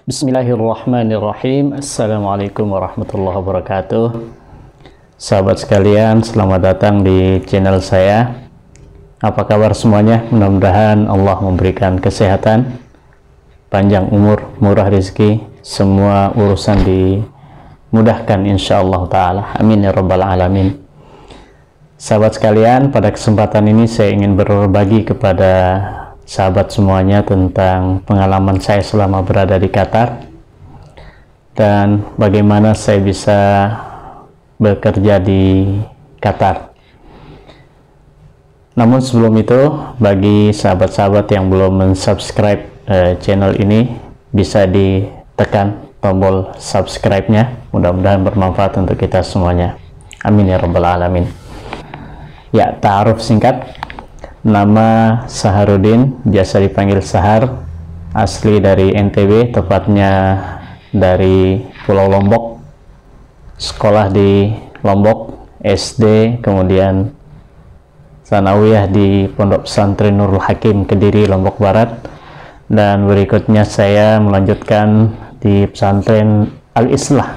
Bismillahirrahmanirrahim. Assalamualaikum warahmatullahi wabarakatuh. Sahabat sekalian, selamat datang di channel saya. Apa kabar semuanya? Mudah-mudahan Allah memberikan kesehatan, panjang umur, murah rezeki, semua urusan dimudahkan insyaallah ta'ala. Amin ya rabbal alamin. Sahabat sekalian, pada kesempatan ini saya ingin berbagi kepada sahabat semuanya tentang pengalaman saya selama berada di Qatar dan bagaimana saya bisa bekerja di Qatar. Namun sebelum itu, bagi sahabat-sahabat yang belum mensubscribe channel ini, bisa ditekan tombol subscribe-nya. Mudah-mudahan bermanfaat untuk kita semuanya. Amin ya rabbal alamin. Ya, ta'aruf singkat. Nama Saharudin, biasa dipanggil Sahar, asli dari NTB, tepatnya dari Pulau Lombok. Sekolah di Lombok, SD, kemudian Sanawiyah di Pondok Pesantren Nurul Hakim, Kediri, Lombok Barat. Dan berikutnya saya melanjutkan di Pesantren Al-Islah,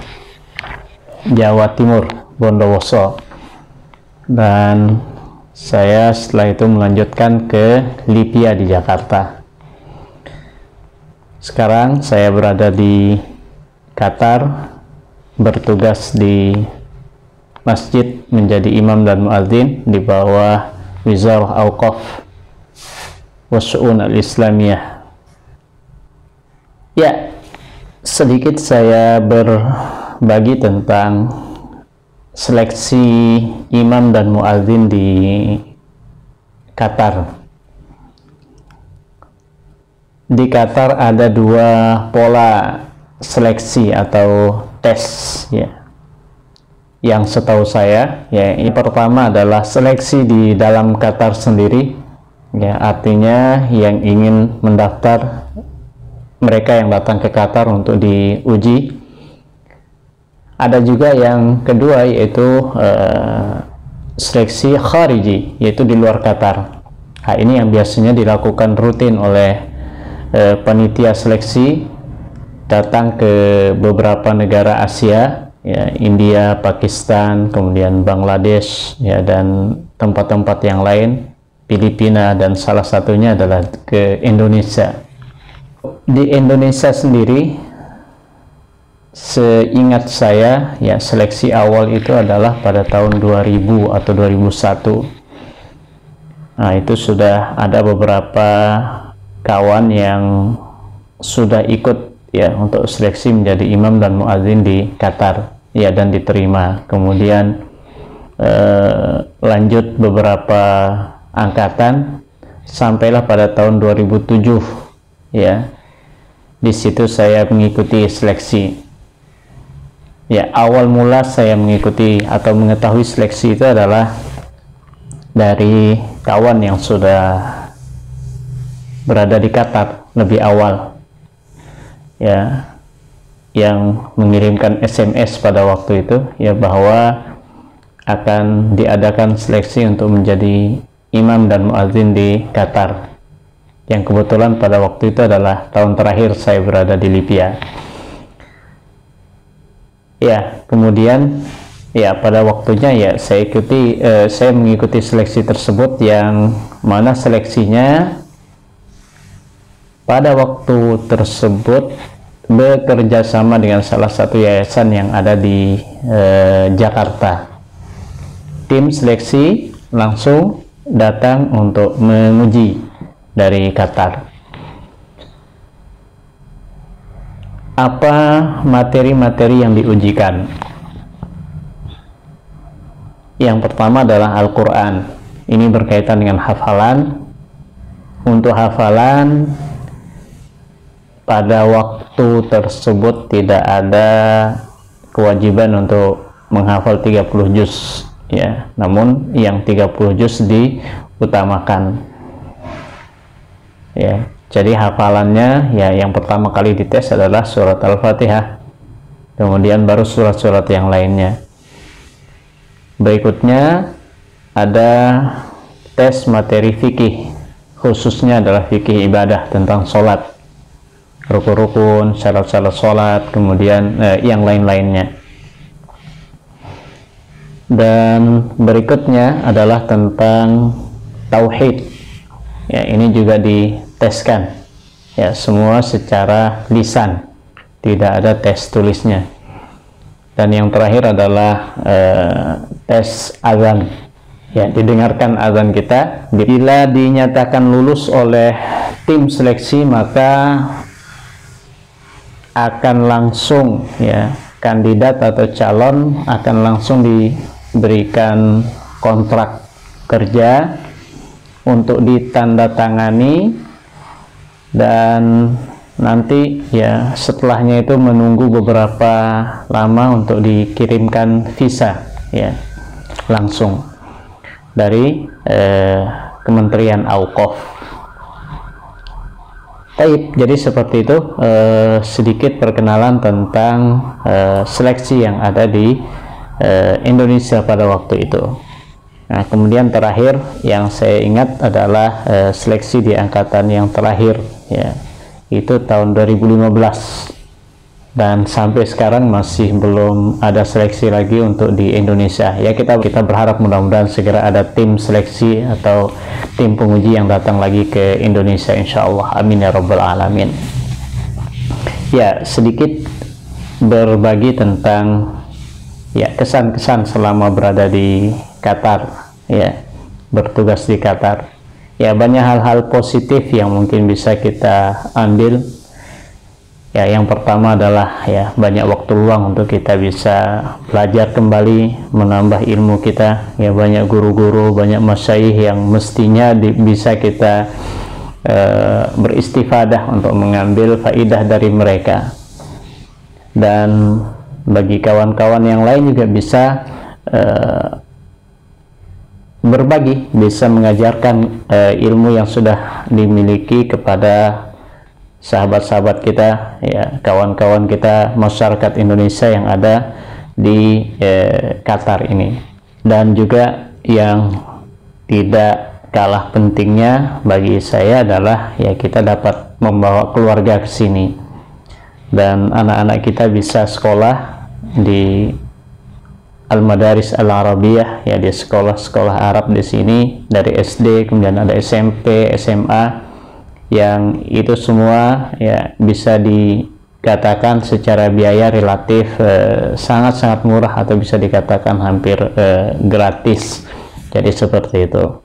Jawa Timur, Bondowoso. Dan saya setelah itu melanjutkan ke Lipia di Jakarta. Sekarang saya berada di Qatar, bertugas di masjid menjadi imam dan muadzin di bawah Wizarah Auqaf wa Syu'un al-Islamiyah. Ya, sedikit saya berbagi tentang seleksi imam dan muadzin di Qatar. Di Qatar ada dua pola seleksi atau tes, ya. Yang setahu saya, ya, yang pertama adalah seleksi di dalam Qatar sendiri, ya, artinya yang ingin mendaftar, mereka yang datang ke Qatar untuk diuji. Ada juga yang kedua, yaitu seleksi khariji, yaitu di luar Qatar. Nah, ini yang biasanya dilakukan rutin oleh panitia seleksi, datang ke beberapa negara Asia, ya, India, Pakistan, kemudian Bangladesh, ya, dan tempat-tempat yang lain, Filipina, dan salah satunya adalah ke Indonesia. Di Indonesia sendiri, seingat saya, ya, seleksi awal itu adalah pada tahun 2000 atau 2001. Nah, itu sudah ada beberapa kawan yang sudah ikut, ya, untuk seleksi menjadi imam dan muadzin di Qatar, ya, dan diterima. Kemudian lanjut beberapa angkatan sampailah pada tahun 2007, ya. Di situ saya mengikuti seleksi. Ya, awal mula saya mengikuti atau mengetahui seleksi itu adalah dari kawan yang sudah berada di Qatar lebih awal, ya, yang mengirimkan SMS pada waktu itu, ya, bahwa akan diadakan seleksi untuk menjadi imam dan muadzin di Qatar, yang kebetulan pada waktu itu adalah tahun terakhir saya berada di Lipia. Ya, kemudian, ya, pada waktunya, ya, saya mengikuti seleksi tersebut, yang mana seleksinya pada waktu tersebut bekerja sama dengan salah satu yayasan yang ada di Jakarta. Tim seleksi langsung datang untuk menguji dari Qatar. Apa materi-materi yang diujikan? Yang pertama adalah Al-Quran. Ini berkaitan dengan hafalan. Untuk hafalan, pada waktu tersebut tidak ada kewajiban untuk menghafal 30 juz, ya. Namun yang 30 juz diutamakan, ya. Jadi hafalannya, ya, yang pertama kali dites adalah surat Al-Fatihah, kemudian baru surat-surat yang lainnya. Berikutnya ada tes materi fikih, khususnya adalah fikih ibadah tentang sholat. rukun-rukun, syarat-syarat sholat, kemudian yang lain-lainnya. Dan berikutnya adalah tentang tauhid. Ya, ini juga diteskan. Ya, semua secara lisan, tidak ada tes tulisnya. Dan yang terakhir adalah tes azan. Ya, didengarkan azan kita. Bila dinyatakan lulus oleh tim seleksi, maka akan langsung, ya, kandidat atau calon akan langsung diberikan kontrak kerja untuk ditandatangani, dan nanti ya setelahnya itu menunggu beberapa lama untuk dikirimkan visa, ya, langsung dari Kementerian Auqaf. Jadi seperti itu sedikit perkenalan tentang seleksi yang ada di Indonesia pada waktu itu. Nah, kemudian terakhir yang saya ingat adalah seleksi di angkatan yang terakhir, ya, itu tahun 2015, dan sampai sekarang masih belum ada seleksi lagi untuk di Indonesia. Ya, kita berharap mudah-mudahan segera ada tim seleksi atau tim penguji yang datang lagi ke Indonesia, insya Allah. Amin ya rabbal alamin. Ya, sedikit berbagi tentang ya kesan-kesan selama berada di Qatar, ya, bertugas di Qatar. Ya, banyak hal-hal positif yang mungkin bisa kita ambil. Ya, yang pertama adalah ya banyak waktu luang untuk kita bisa belajar kembali, menambah ilmu kita. Ya, banyak guru-guru, banyak masyayikh yang mestinya bisa kita beristifadah untuk mengambil faidah dari mereka. Dan bagi kawan-kawan yang lain juga bisa berbagi, bisa mengajarkan ilmu yang sudah dimiliki kepada sahabat-sahabat kita, ya, kawan-kawan kita, masyarakat Indonesia yang ada di Qatar ini. Dan juga yang tidak kalah pentingnya bagi saya adalah ya kita dapat membawa keluarga ke sini, dan anak-anak kita bisa sekolah di Al-Madaris Al-Arabiyah, ya, di sekolah-sekolah Arab di sini, dari SD, kemudian ada SMP, SMA, yang itu semua ya bisa dikatakan secara biaya relatif sangat-sangat murah, atau bisa dikatakan hampir gratis. Jadi seperti itu.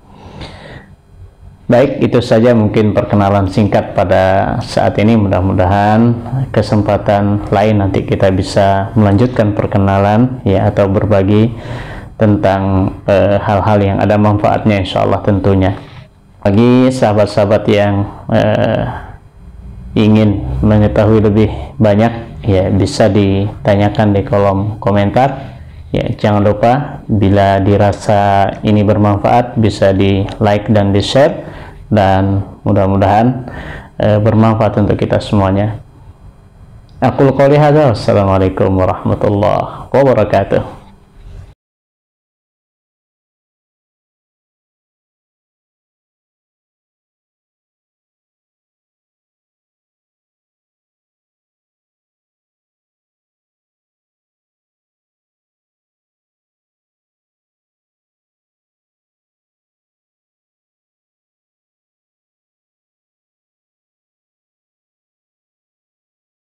Baik, itu saja mungkin perkenalan singkat pada saat ini. Mudah-mudahan kesempatan lain nanti kita bisa melanjutkan perkenalan, ya, atau berbagi tentang hal-hal yang ada manfaatnya, insya Allah tentunya. Bagi sahabat-sahabat yang ingin mengetahui lebih banyak, ya, bisa ditanyakan di kolom komentar. Ya, jangan lupa bila dirasa ini bermanfaat bisa di like dan di share, dan mudah-mudahan bermanfaat untuk kita semuanya. Aqul qouli hadza, wassalamualaikum warahmatullahi wabarakatuh.